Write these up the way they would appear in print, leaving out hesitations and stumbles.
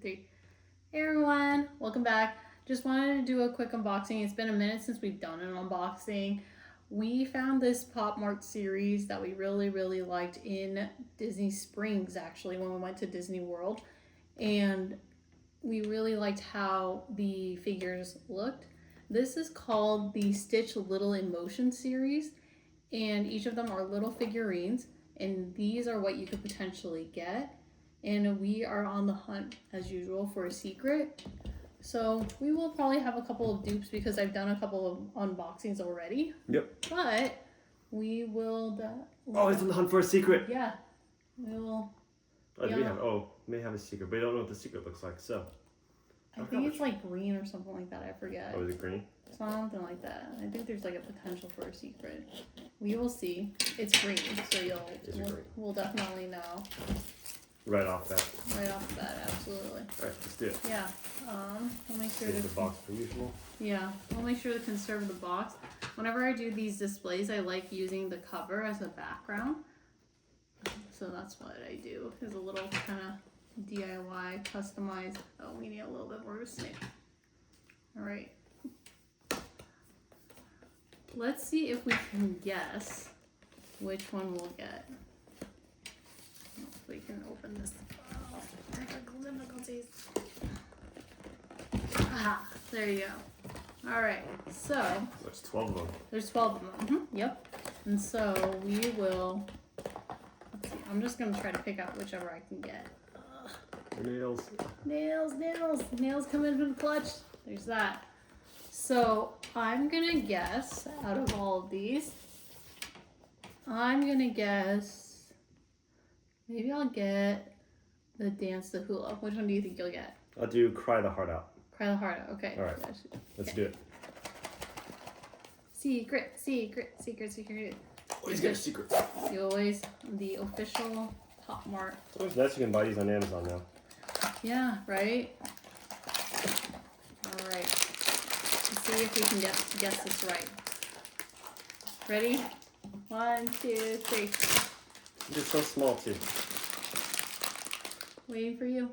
Three. Hey everyone, welcome back. Just wanted to do a quick unboxing. It's been a minute since we've done an unboxing. We found this Pop Mart series that we really liked in Disney Springs, actually, when we went to Disney World. And we really liked how the figures looked. This is called the Stitch Little in Motion series, and each of them are little figurines, and these are what you could potentially get. And we are on the hunt, as usual, for a secret. So we will probably have a couple of dupes because I've done a couple of unboxings already. Yep. But we will... Always on the hunt for a secret. Yeah. We will... May have a secret, but I don't know what the secret looks like, so. I think it's like green or something like that. I forget. Oh, is it green? Something like that. I think there's like a potential for a secret. We will see. It's green, so we'll definitely know. Right off that. Right off the bat, absolutely. Alright, let's do it. Yeah. We'll make sure Save the box per usual. Yeah, we'll make sure to conserve the box. Whenever I do these displays, I like using the cover as a background. So that's what I do. Is a little kind of DIY, customized. Oh, we need a little bit more snake. Alright. Let's see if we can guess which one we'll get. We can open this. Oh, technical difficulties. Ah, there you go. All right, so There's 12 of them. There's 12 of them. Yep. And so we will. Let's see. I'm just gonna try to pick out whichever I can get. Nails. Nails come in from the clutch. There's that. So I'm gonna guess out of all of these. I'm gonna guess. Maybe I'll get the Dance the Hula. Which one do you think you'll get? I'll do Cry the Heart Out. Cry the Heart Out. Okay. Alright. Let's do it. Secret. Always get a secret. You always, the official Pop Mart. It's always nice you can buy these on Amazon now. Yeah, right? Alright. Let's see if we can guess this right. Ready? 1, 2, 3. They're so small too. Waiting for you.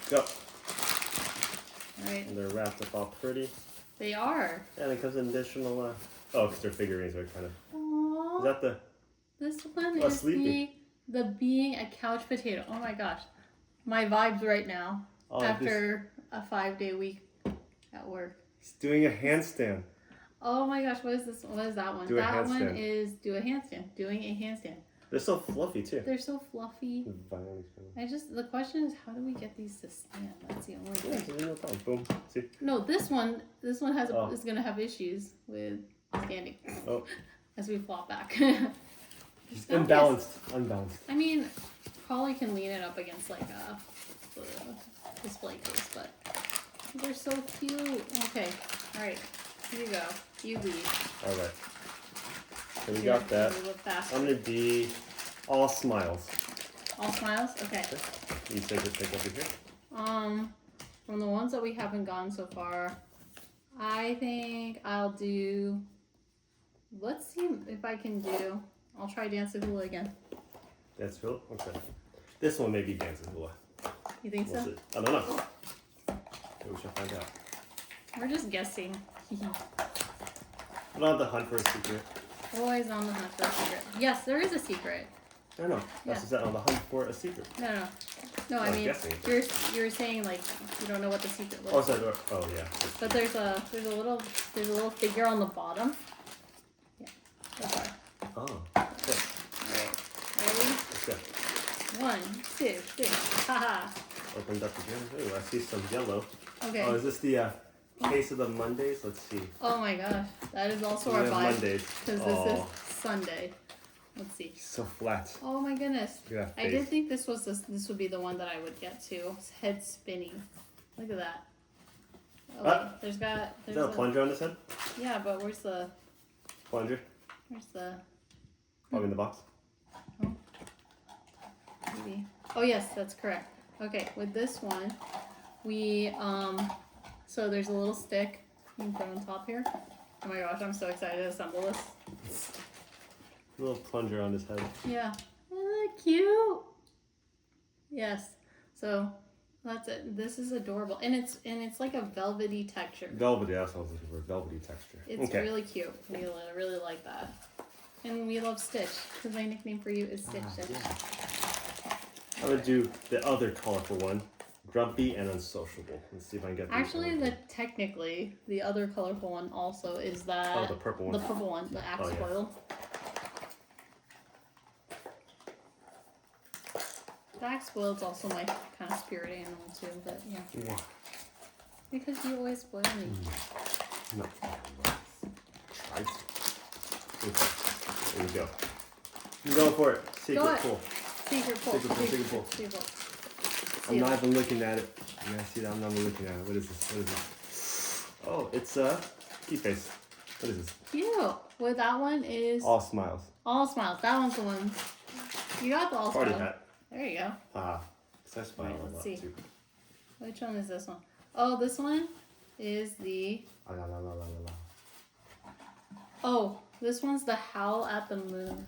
Go. Alright. And they're wrapped up all pretty. They are. And it comes in additional, because they're figurines, they're kind of. Aww. Is that the. This one is the being a couch potato. Oh my gosh. My vibes right now. After a 5-day week at work. He's doing a handstand. Oh my gosh, what is this? What is that one? That one is do a handstand. Doing a handstand. They're so fluffy too. They're so fluffy. The question is, how do we get these to stand? That's the only thing. Yeah, no problem. Boom. See? No, this one is gonna have issues with standing. Oh. As we flop back. He's unbalanced. I mean, probably can lean it up against like a display case, but they're so cute. Okay, all right, here you go. You lead. All right. So we got that. I'm gonna be all smiles. All smiles? Okay. You take over here. From the ones that we haven't gotten so far, I think I'll do. Let's see if I can do. I'll try Dance the Hula again. Dance Hula? Okay. This one may be Dance the Hula. You think so? I don't know. Maybe we shall find out. We're just guessing. I'm on the hunt for a secret. Always on the hunt for a secret. Yes, there is a secret. I know. That's just on the hunt for a secret. No. I mean, you're saying like you don't know what the secret looks like. Oh yeah. But there's a little figure on the bottom. Yeah. That's right. Oh. Okay. Alright. Ready? Let's go. 1, 2, 3. Haha. Opened up again. Ooh, I see some yellow. Okay. Oh, is this the case of the Mondays? Let's see. Oh my gosh, that is also our vibe. Mondays. Because this is Sunday. Let's see. So flat. Oh my goodness. Yeah. I did think this would be the one that I would get too. It's head spinning. Look at that. Oh, wait, is that a plunger on this head? Yeah, but where's the plunger? Where's the? Probably in the box. Oh. Maybe. Oh yes, that's correct. Okay, with this one, we so there's a little stick you can put on top here. Oh my gosh, I'm so excited to assemble this. A little plunger on his head. Yeah. Isn't that cute? Yes. So That's it. This is adorable, and it's like a velvety texture. Velvety. That's what I was looking for. Velvety texture. It's really cute. We really like that, and we love Stitch because my nickname for you is Stitch. Yeah. I'm gonna do the other colorful one, Grumpy and Unsociable. Let's see if I can get. Actually, technically the other colorful one also is that. Oh, the purple one. The purple one, the axe foil. The axe spoil is also my kind of spirit animal too, but yeah. Because you always spoil me. No. Try to. There we go. I'm going for it. Secret pull. Secret pull. Secret pull. I'm not even looking at it. You guys see that? I'm not even looking at it. What is this? Oh, it's a key face. What is this? Cute. Well, that one is All Smiles. All Smiles. That one's the one. You got the All Smiles. Party hat. There you go. Because I smile a lot too. Which one is this one? Oh, this one is the. Oh, this one's the Howl at the Moon.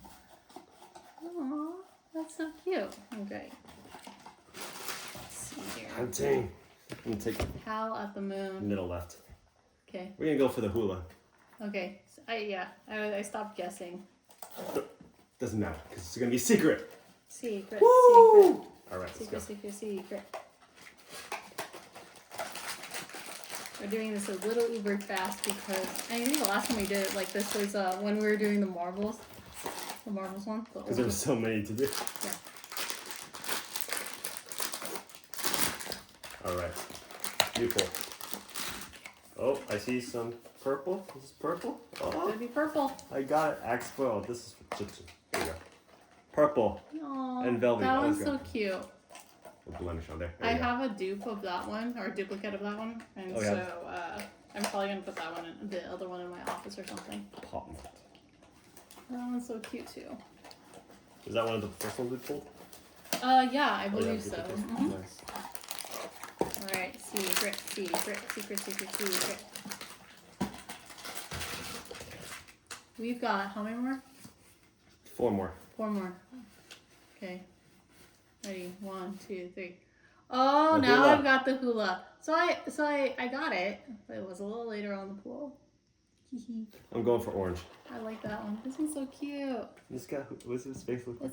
Aww, that's so cute. Okay. Let's see here. Hunting. I'm gonna take Howl at the Moon. middle left. Okay. We're gonna go for the hula. Okay. So I stopped guessing. Doesn't matter because it's gonna be secret. Secret. Woo! Secret. All right, let's go. Secret. We're doing this a little uber fast because I think the last time we did it like this was when we were doing the marbles. The marbles one. Because there were so many to do. Yeah. All right. You pull. Oh, I see some purple. This is purple. Oh, Could be purple. I got it. Axe foil. This is for Chitsu. There you go. Purple. Aww, and velvet. That one's so cute. A blemish on there. I have a dupe of that one, or a duplicate of that one, and I'm probably gonna put that one in the other one in my office or something. Popmart. That one's so cute too. Is that one of the first ones we pulled? Yeah, I believe so. Nice. All right, secret. We've got how many more? 4 more. 4 more. Okay. Ready? 1, 2, 3. Oh, The now hula. I've got the hula. So I got it, but it was a little later on the pool. I'm going for orange. I like that one. This one's so cute. This guy, what's his face look like?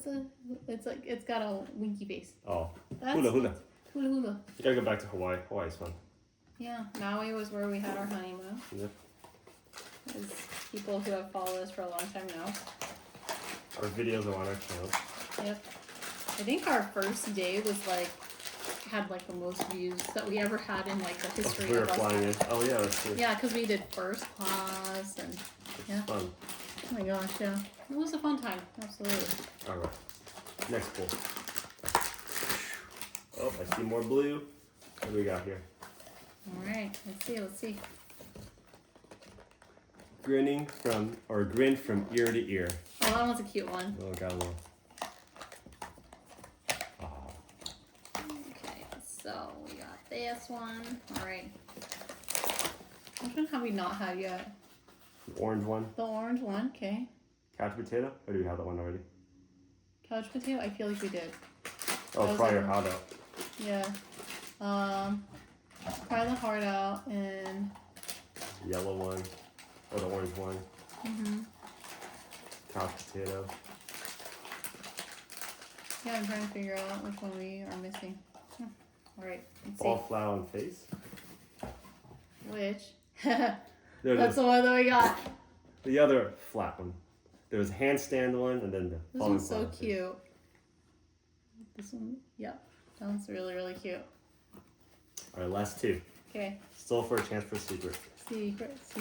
It's got a winky face. Oh, That's hula. Hula. You gotta go back to Hawaii. Hawaii's fun. Yeah, Maui was where we had our honeymoon. Yep. As people who have followed us for a long time know. Our videos are on our channel. Yep. I think our first day was had the most views that we ever had in the history We were of us. flying in. Oh yeah, that's true. Yeah, because we did first class and yeah. Fun. Oh my gosh, yeah. It was a fun time. Absolutely. All right. Next pull. Oh, I see more blue. What do we got here? All right. Let's see. Grin from ear to ear. Oh, that one's a cute one. Oh, got a little. Okay, so we got this one. All right. Which one have we not had yet? The orange one. The orange one. Okay. Couch potato. Or do we have that one already? Couch potato. I feel like we did. Oh, probably your hot out. Yeah. Cry the heart out and. Yellow one. Or the orange one. Couch potato. Yeah, I'm trying to figure out which one we are missing. All right, let's Fall flat on face. see. Which? There That's the one that we got. The other flat one. There was a handstand one and then the This falling one's so flat on face. cute. This one, yep. That one's really cute. Alright, last 2. Okay. Still for a chance for secret. Secret. Let's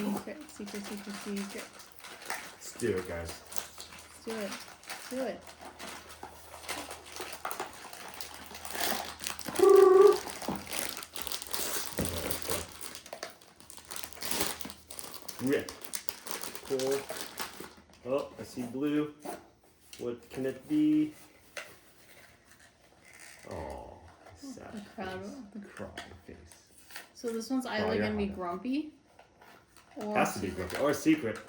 do it, guys. Let's do it. Rip. Pull. Oh, I see blue. What can it be? Oh, sad face. The cry face. So this one's either gonna be grumpy or Has to be grumpy. Or secret.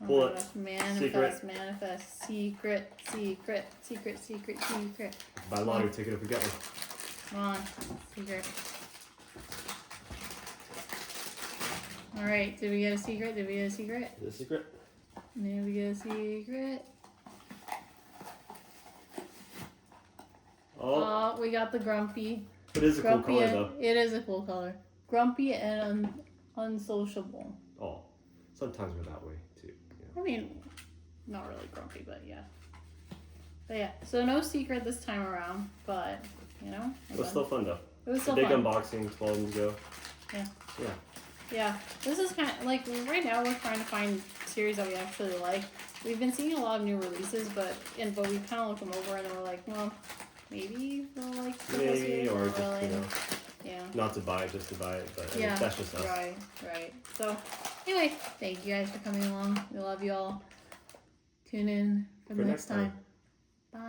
Pull it. Manifest. Secret. Buy a lottery ticket if we get one. Come on. Secret. Alright, did we get a secret? Did we get a secret? Is it a secret? Did we get a secret? Oh. We got the grumpy. It is a cool color, though. It is a cool color. Grumpy and unsociable. Oh, sometimes we're that way, too. Yeah. I mean, not really grumpy, but yeah. But yeah, so no secret this time around, but, you know. It was still fun, though. It was still big fun. Unboxing 12 months ago. Yeah. Yeah. Yeah, this is kind of, like, right now we're trying to find series that we actually like. We've been seeing a lot of new releases, but we kind of look them over and then we're like, well, maybe we'll like the whole series, or not just, really. you know, Yeah. Not to buy it, just to buy it, but Yeah, that's just us. Right. So, anyway, thank you guys for coming along. We love you all. Tune in for the next time. Bye.